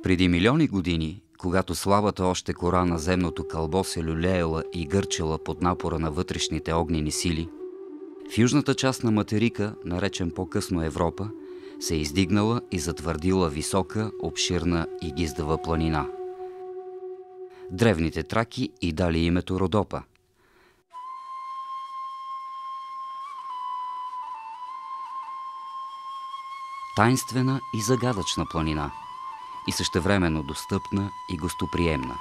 Преди милиони години, когато слабата още кора на земното кълбо се люлеела и гърчела под напора на вътрешните огнени сили, в южната част на материка, наречен по-късно Европа, се е издигнала и затвърдила висока, обширна и гиздава планина. Древните траки й дали името Родопа. Таинствена и загадъчна планина, и същевременно достъпна и гостоприемна.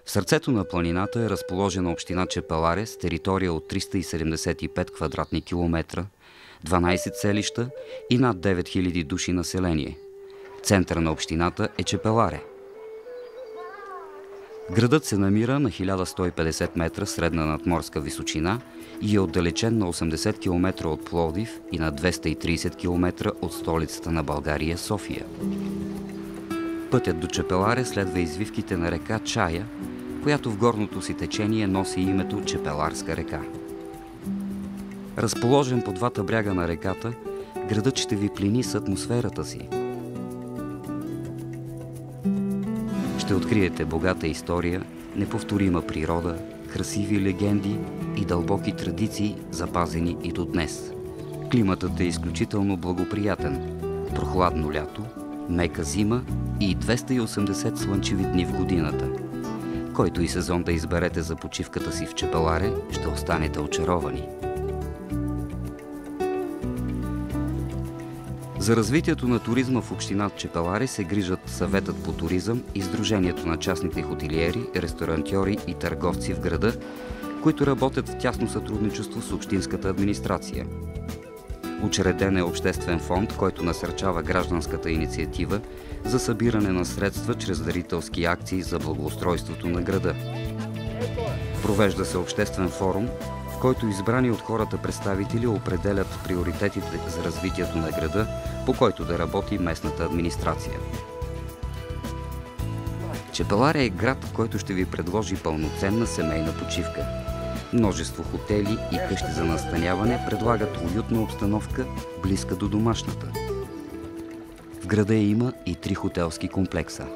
В сърцето на планината е разположена община Чепеларе с територия от 375 квадратни километра, 12 селища и над 9000 души население. Център на общината е Чепеларе. Градът се намира на 1150 метра средна надморска височина и е отдалечен на 80 км от Пловдив и на 230 км от столицата на България, София. Пътят до Чепеларе следва извивките на река Чая, която в горното си течение носи името Чепеларска река. Разположен по двата бряга на реката, градът ще ви плени с атмосферата си. Ще откриете богата история, неповторима природа, красиви легенди и дълбоки традиции, запазени и до днес. Климатът е изключително благоприятен. Прохладно лято, мека зима и 280 слънчеви дни в годината. Който и сезон да изберете за почивката си в Чепеларе, ще останете очаровани. За развитието на туризма в община Чепеларе се грижат Съветът по туризъм и Сдружението на частните хотелиери, ресторантьори и търговци в града, които работят в тясно сътрудничество с общинската администрация. Учреден е обществен фонд, който насърчава гражданската инициатива за събиране на средства чрез дарителски акции за благоустройството на града. Провежда се обществен форум, в който избрани от хората представители определят приоритетите за развитието на града, по който да работи местната администрация. Чепеларе е град, който ще ви предложи пълноценна семейна почивка. Множество хотели и къщи за настаняване предлагат уютна обстановка, близка до домашната. В града има и 3 хотелски комплекса.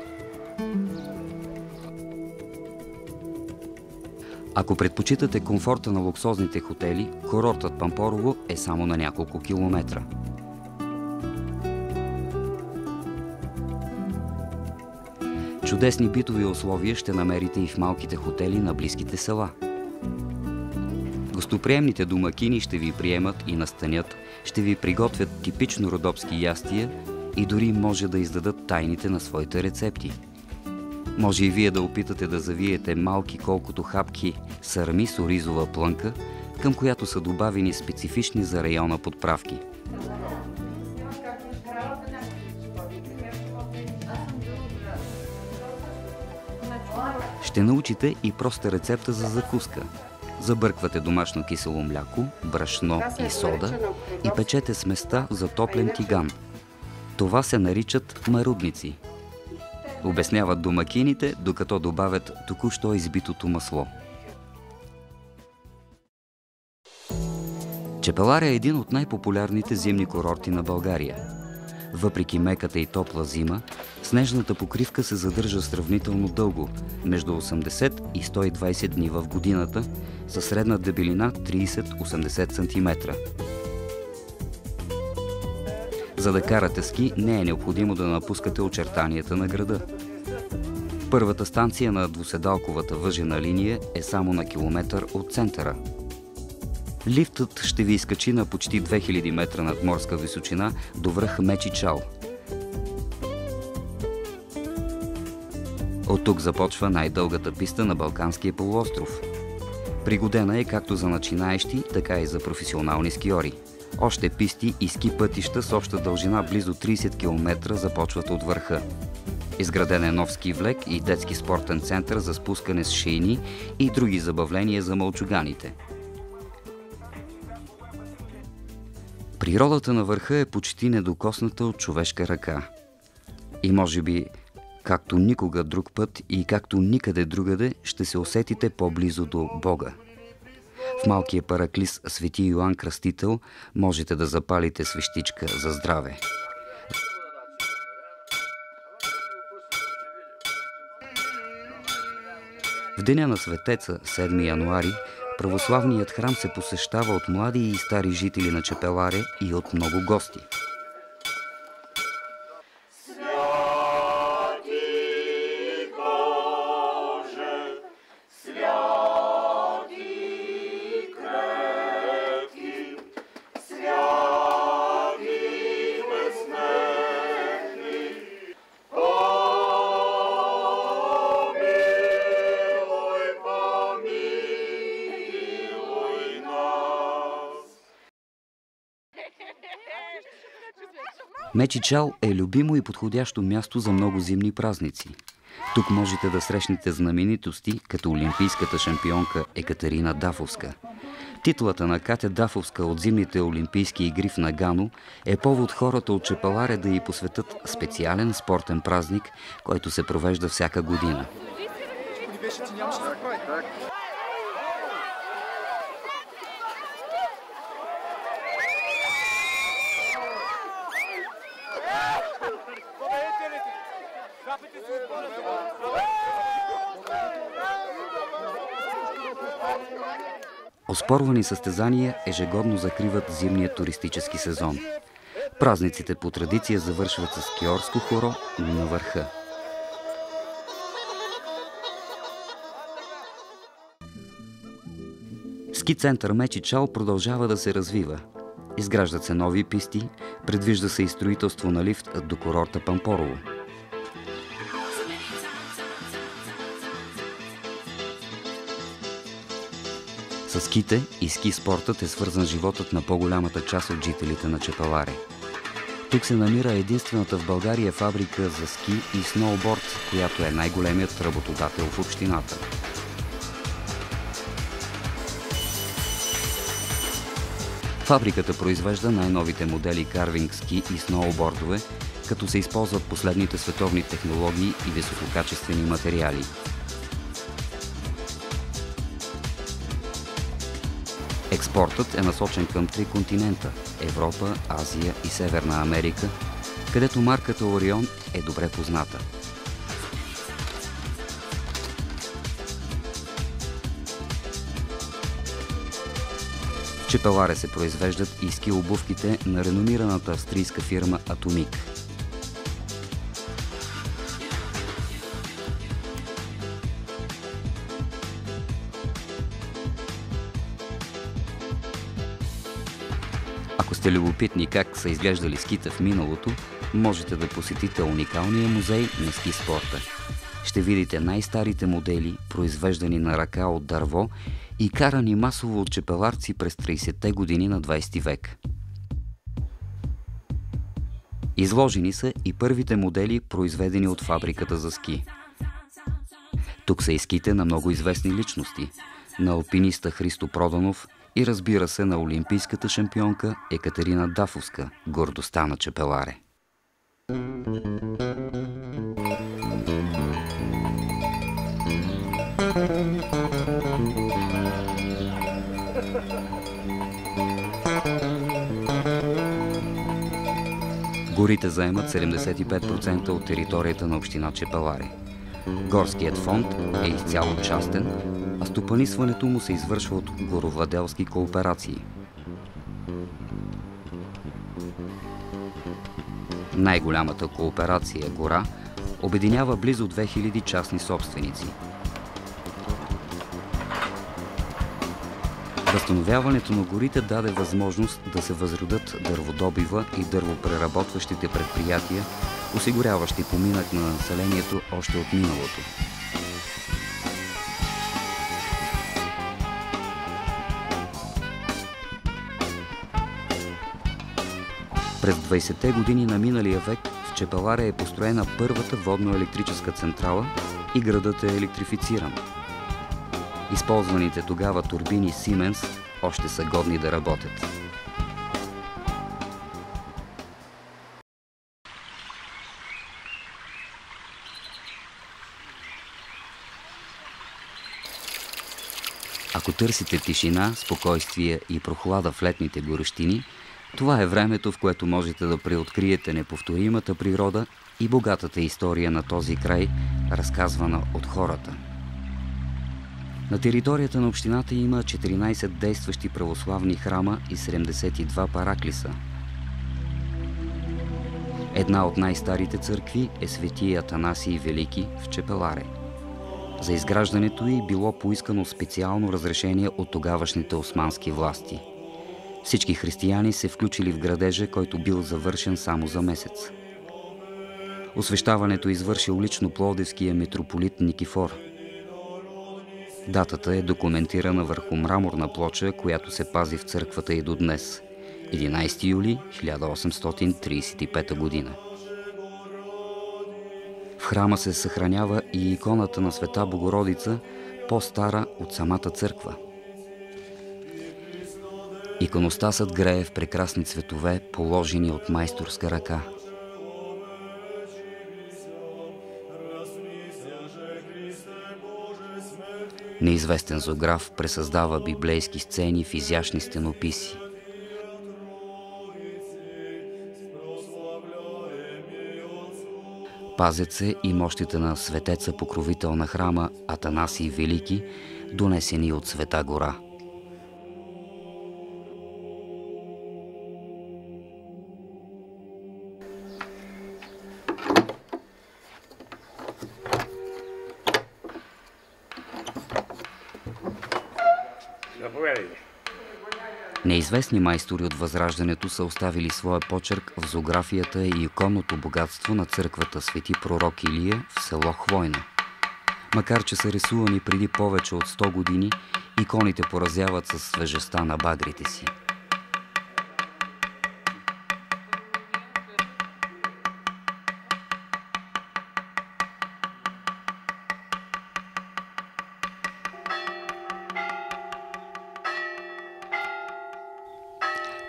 Ако предпочитате комфорта на луксозните хотели, курортът Пампорово е само на няколко километра. Чудесни битови условия ще намерите и в малките хотели на близките села. Гостоприемните домакини ще ви приемат и настанят, ще ви приготвят типично родопски ястия и дори може да издадат тайните на своите рецепти. Може и вие да опитате да завиете малки колкото хапки сърми с оризова плънка, към която са добавени специфични за района подправки. Ще научите и проста рецепта за закуска. Забърквате домашно кисело мляко, брашно и сода и печете сместа в затоплен тиган. Това се наричат марудници. Обясняват домакините, докато добавят току-що избитото масло. Чепеларе е един от най-популярните зимни курорти на България. Въпреки меката и топла зима, снежната покривка се задържа сравнително дълго, между 80 и 120 дни в годината, със средна дебелина 30-80 см. За да карате ски, не е необходимо да напускате очертанията на града. Първата станция на двуседалковата въжена линия е само на километър от центъра. Лифтът ще ви изкачи на почти 2000 метра надморска височина до връх Мечи Чал. От тук започва най-дългата писта на Балканския полуостров. Пригодена е както за начинаещи, така и за професионални скиори. Още писти и ски пътища с обща дължина близо 30 км започват от върха. Изграден е нов ски влек и детски спортен център за спускане с шейни и други забавления за мълчуганите. Природата на върха е почти недокосната от човешка ръка. И може би, както никога друг път и както никъде другаде, ще се усетите по-близо до Бога. В малкия параклис Свети Йоан Кръстител можете да запалите свещичка за здраве. В деня на светеца, 7 януари, православният храм се посещава от млади и стари жители на Чепеларе и от много гости. Мечичал е любимо и подходящо място за много зимни празници. Тук можете да срещнете знаменитости, като олимпийската шампионка Екатерина Дафовска. Титлата на Катя Дафовска от зимните олимпийски игри в Нагано е повод хората от Чепеларе да й посветят специален спортен празник, който се провежда всяка година. Оспорвани състезания ежегодно закриват зимния туристически сезон. Празниците по традиция завършват с скиорско хоро на върха. Ски център Мечичал продължава да се развива. Изграждат се нови писти, предвижда се и строителство на лифт до курорта Пампорово. С ските и ски спортът е свързан животът на по-голямата част от жителите на Чепеларе. Тук се намира единствената в България фабрика за ски и сноуборд, която е най-големият работодател в общината. Фабриката произвежда най-новите модели карвинг ски и сноубордове, като се използват последните световни технологии и висококачествени материали. Експортът е насочен към 3 континента – Европа, Азия и Северна Америка, където марката Орион е добре позната. В Чепеларе се произвеждат и ски обувките на реномираната австрийска фирма Атомик. Ако сте любопитни как са изглеждали ските в миналото, можете да посетите уникалния музей на ски спорта. Ще видите най-старите модели, произвеждани на ръка от дърво и карани масово от чепеларци през 30-те години на 20 век. Изложени са и първите модели, произведени от фабриката за ски. Тук са и ските на много известни личности – на алпиниста Христо Проданов и, разбира се, на олимпийската шампионка Екатерина Дафовска, гордостта на Чепеларе. Горите заемат 75% от територията на община Чепеларе. Горският фонд е изцяло частен, а стопанисването му се извършва от горовладелски кооперации. Най-голямата кооперация Гора обединява близо 2000 частни собственици. Възстановяването на горите даде възможност да се възродят дърводобива и дървопреработващите предприятия, осигуряващи поминък на населението още от миналото. През 20-те години на миналия век в Чепеларе е построена първата водно-електрическа централа и градът е електрифициран. Използваните тогава турбини Siemens още са годни да работят. Ако търсите тишина, спокойствие и прохлада в летните горещини, това е времето, в което можете да преоткриете неповторимата природа и богатата история на този край, разказвана от хората. На територията на общината има 14 действащи православни храма и 72 параклиса. Една от най-старите църкви е Свети Атанасий Велики в Чепеларе. За изграждането й било поискано специално разрешение от тогавашните османски власти. Всички християни се включили в градежа, който бил завършен само за месец. Освещаването извършил лично пловдивския митрополит Никифор. Датата е документирана върху мраморна плоча, която се пази в църквата и до днес – 11 юли 1835 година. В храма се съхранява и иконата на Света Богородица, по-стара от самата църква. Иконостасът грее в прекрасни цветове, положени от майсторска ръка. Неизвестен зоограф пресъздава библейски сцени в изящни стенописи. Пазят се и мощите на светеца покровител на храма Атанасий Велики, донесени от Света гора. Неизвестни майстори от Възраждането са оставили своя почерк в зоографията и иконното богатство на църквата Свети пророк Илия в село Хвойна. Макар че са рисувани преди повече от 100 години, иконите поразяват със свежестта на багрите си.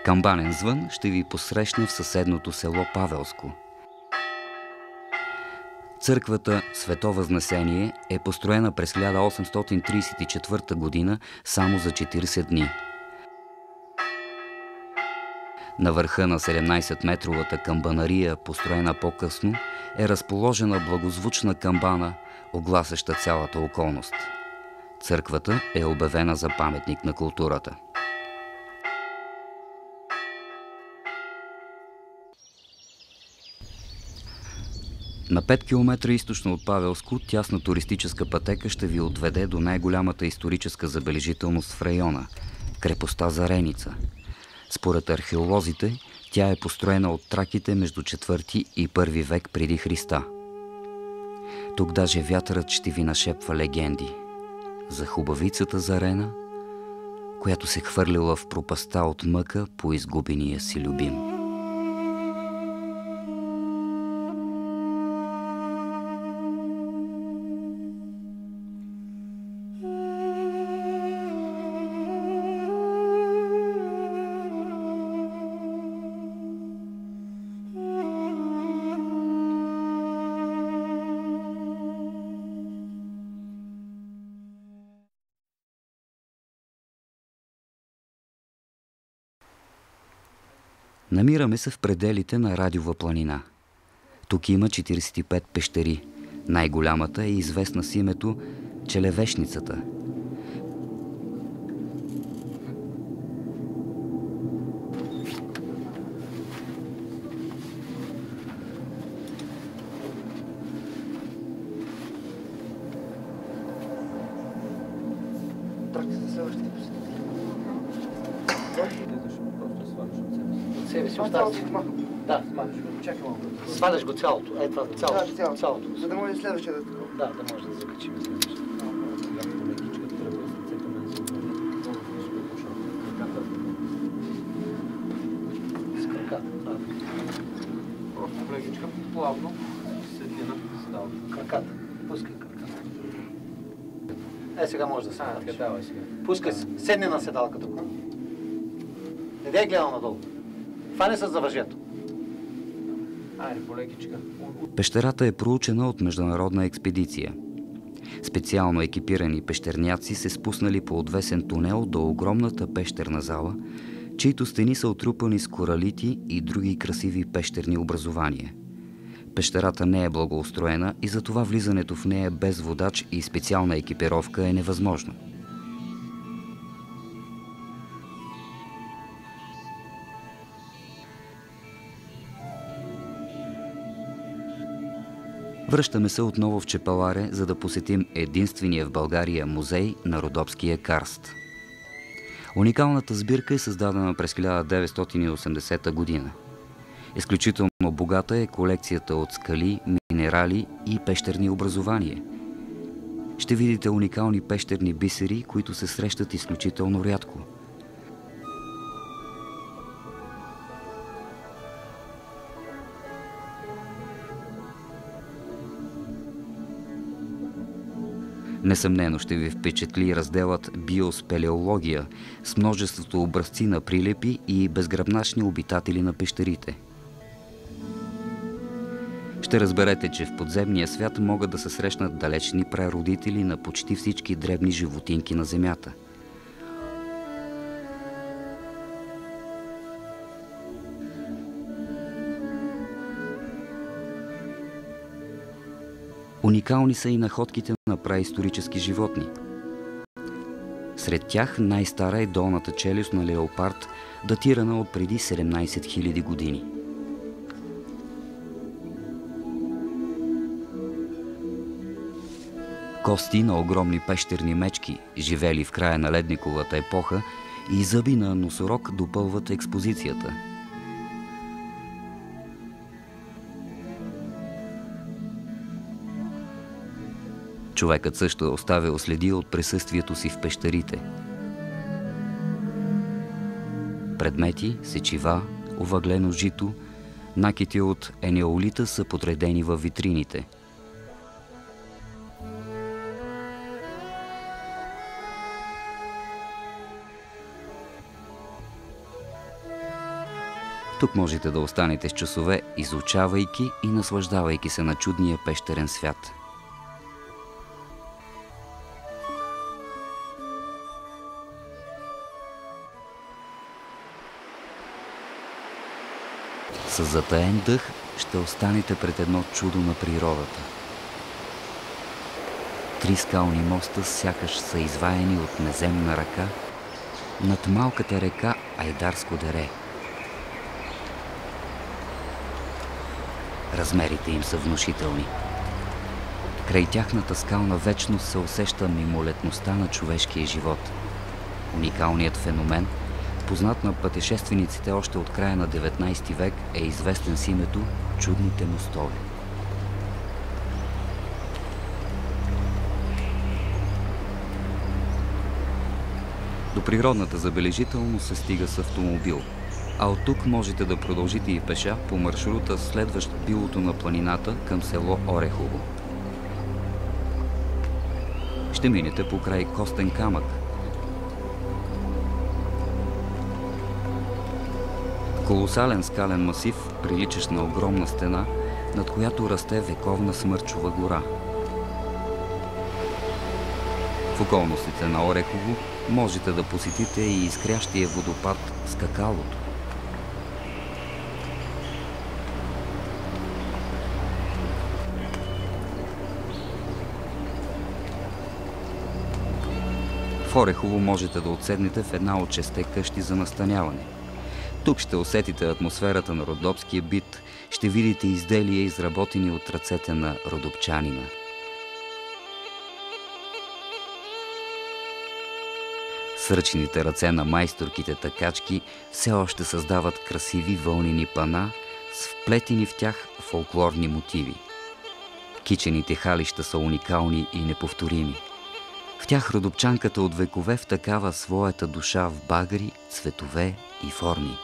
Камбанен звън ще ви посрещне в съседното село Павелско. Църквата Свето Възнесение е построена през 1834 година само за 40 дни. На върха на 17-метровата камбанария, построена по-късно, е разположена благозвучна камбана, огласяща цялата околност. Църквата е обявена за паметник на културата. На 5 км източно от Павелско, тясна туристическа пътека ще ви отведе до най-голямата историческа забележителност в района – крепостта Зареница. Според археолозите, тя е построена от траките между 4 и 1 век преди Христа. Тук даже вятърът ще ви нашепва легенди за хубавицата Зарена, която се хвърлила в пропаста от мъка по изгубения си любим. Намираме се в пределите на Радиова планина. Тук има 45 пещери. Най-голямата е известна с името Челевешницата. Да, сваляш го цялото. Е, това цялото. За да може следващия да... Да, да може да закачим следващия. С краката, да. Още плегичка, плавно, седнина, става. Краката, пускай краката. Сега може да се направиш. Давай сега. Пускай се, седни на седалка тук. Не дай гледал надолу. Фани се за въжето. Айде, полекичка. Пещерата е проучена от международна експедиция. Специално екипирани пещерняци се спуснали по отвесен тунел до огромната пещерна зала, чието стени са отрупани с коралити и други красиви пещерни образования. Пещерата не е благоустроена и затова влизането в нея без водач и специална екипировка е невъзможно. Връщаме се отново в Чепеларе, за да посетим единствения в България музей на родопския карст. Уникалната сбирка е създадена през 1980 година. Изключително богата е колекцията от скали, минерали и пещерни образования. Ще видите уникални пещерни бисери, които се срещат изключително рядко. Несъмнено ще ви впечатли разделът биоспелеология с множеството образци на прилепи и безгръбначни обитатели на пещерите. Ще разберете, че в подземния свят могат да се срещнат далечни прародители на почти всички дребни животинки на Земята. Уникални са и находките на праисторически животни. Сред тях най-стара е долната челюст на леопард, датирана от преди 17 000 години. Кости на огромни пещерни мечки, живели в края на ледниковата епоха, и зъби на носорог допълват експозицията. Човекът също е оставил следи от присъствието си в пещерите. Предмети, сечива, овъглено жито, накити от енеолита са подредени във витрините. Тук можете да останете с часове, изучавайки и наслаждавайки се на чудния пещерен свят. С затаен дъх ще останете пред едно чудо на природата. 3 скални моста сякаш са изваяни от неземна ръка над малката река Айдарско дере. Размерите им са внушителни. Край тяхната скална вечност се усеща мимолетността на човешкия живот. Уникалният феномен, познат на пътешествениците още от края на 19 век, е известен с името чудните мостове. До природната забележителност се стига с автомобил, а от тук можете да продължите и пеша по маршрута, следващ билото на планината към село Орехово. Ще минете покрай Костен камък. Колосален скален масив, приличащ на огромна стена, над която расте вековна смърчова гора. В околностите на Орехово можете да посетите и изкрящия водопад Скакалото. В Орехово можете да отседнете в една от 6 къщи за настаняване. Тук ще усетите атмосферата на родопския бит, ще видите изделия, изработени от ръцете на родопчанина. Сръчните ръце на майсторките такачки все още създават красиви вълнени пана с вплетени в тях фолклорни мотиви. Кичените халища са уникални и неповторими. В тях родопчанката от векове втъкава своята душа в багри, цветове и форми.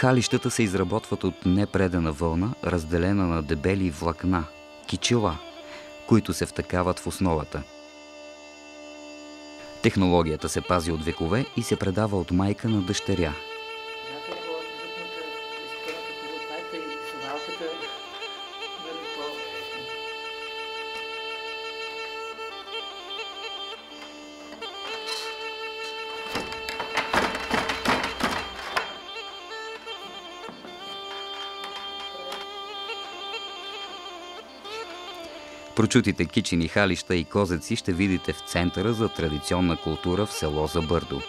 Халищата се изработват от непредена вълна, разделена на дебели влакна, кичила, които се втъкават в основата. Технологията се пази от векове и се предава от майка на дъщеря. Прочутите кичени халища и козеци ще видите в Центъра за традиционна култура в село Забърдо.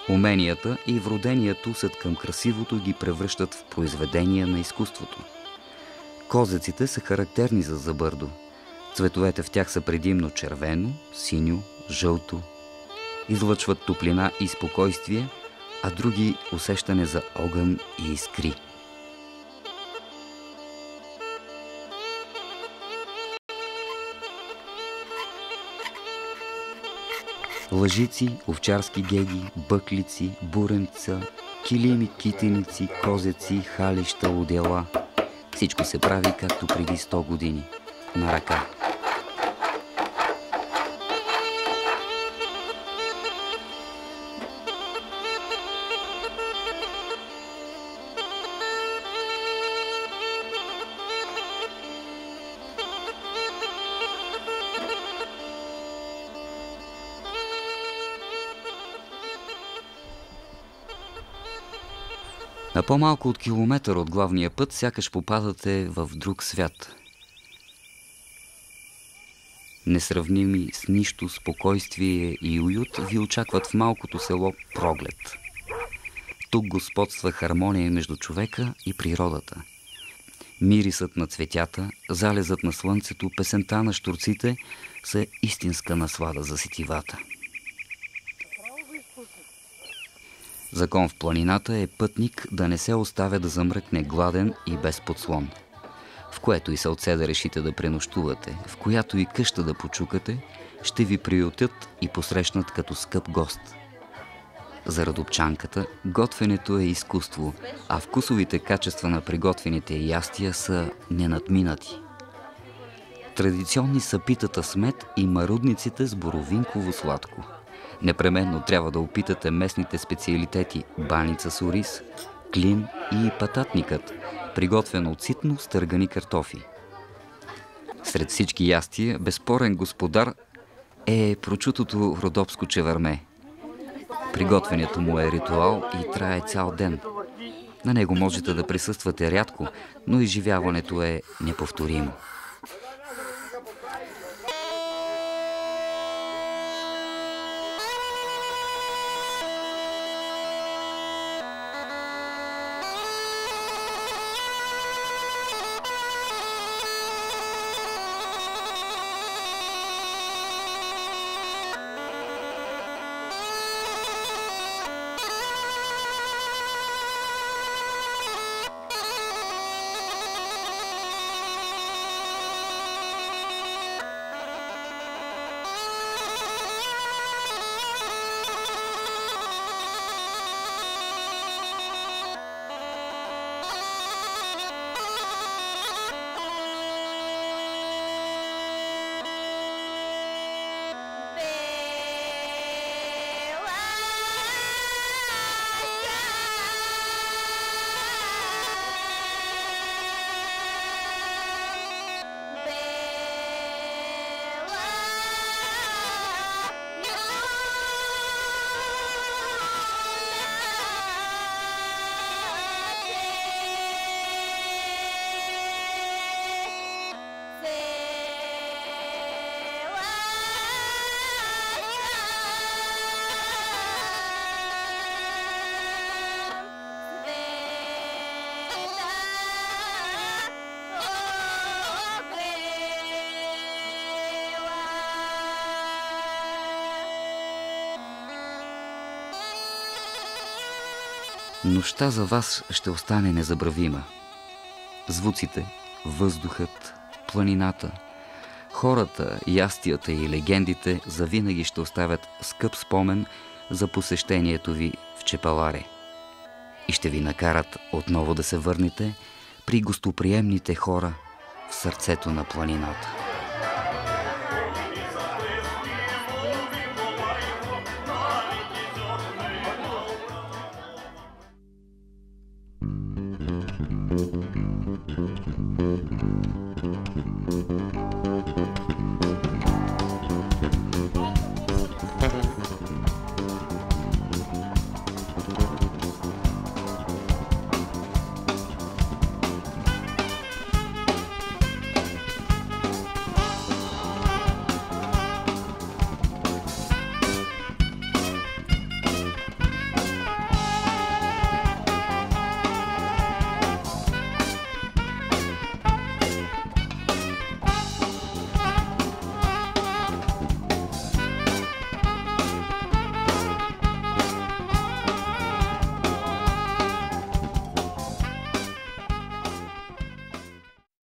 Уменията и вроденият усет към красивото ги превръщат в произведения на изкуството. Козеците са характерни за Забърдо. Цветовете в тях са предимно червено, синьо, жълто. Излъчват топлина и спокойствие, а други усещане за огън и искри. Лъжици, овчарски геги, бъклици, буренца, килими, китеници, козеци, халища, одела. Всичко се прави както преди 100 години. На ръка. На по-малко от километър от главния път сякаш попадате в друг свят. Несравними с нищо спокойствие и уют ви очакват в малкото село Проглед. Тук господства хармония между човека и природата. Мирисът на цветята, залезът на слънцето, песента на щурците са истинска наслада за сетивата. Закон в планината е пътник да не се оставя да замръкне гладен и без подслон. В което и селце да решите да пренощувате, в която и къща да почукате, ще ви приютят и посрещнат като скъп гост. За радопчанката готвенето е изкуство, а вкусовите качества на приготвените ястия са ненадминати. Традиционни са питата с мед и марудниците с боровинково сладко. Непременно трябва да опитате местните специалитети баница с ориз, клин и пататникът, приготвен от ситно стъргани картофи. Сред всички ястия безспорен господар е прочутото родопско чевърме. Приготвянето му е ритуал и трае цял ден. На него можете да присъствате рядко, но изживяването е неповторимо. Нощта за вас ще остане незабравима. Звуците, въздухът, планината, хората, ястията и легендите завинаги ще оставят скъп спомен за посещението ви в Чепеларе. и ще ви накарат отново да се върнете при гостоприемните хора в сърцето на планината.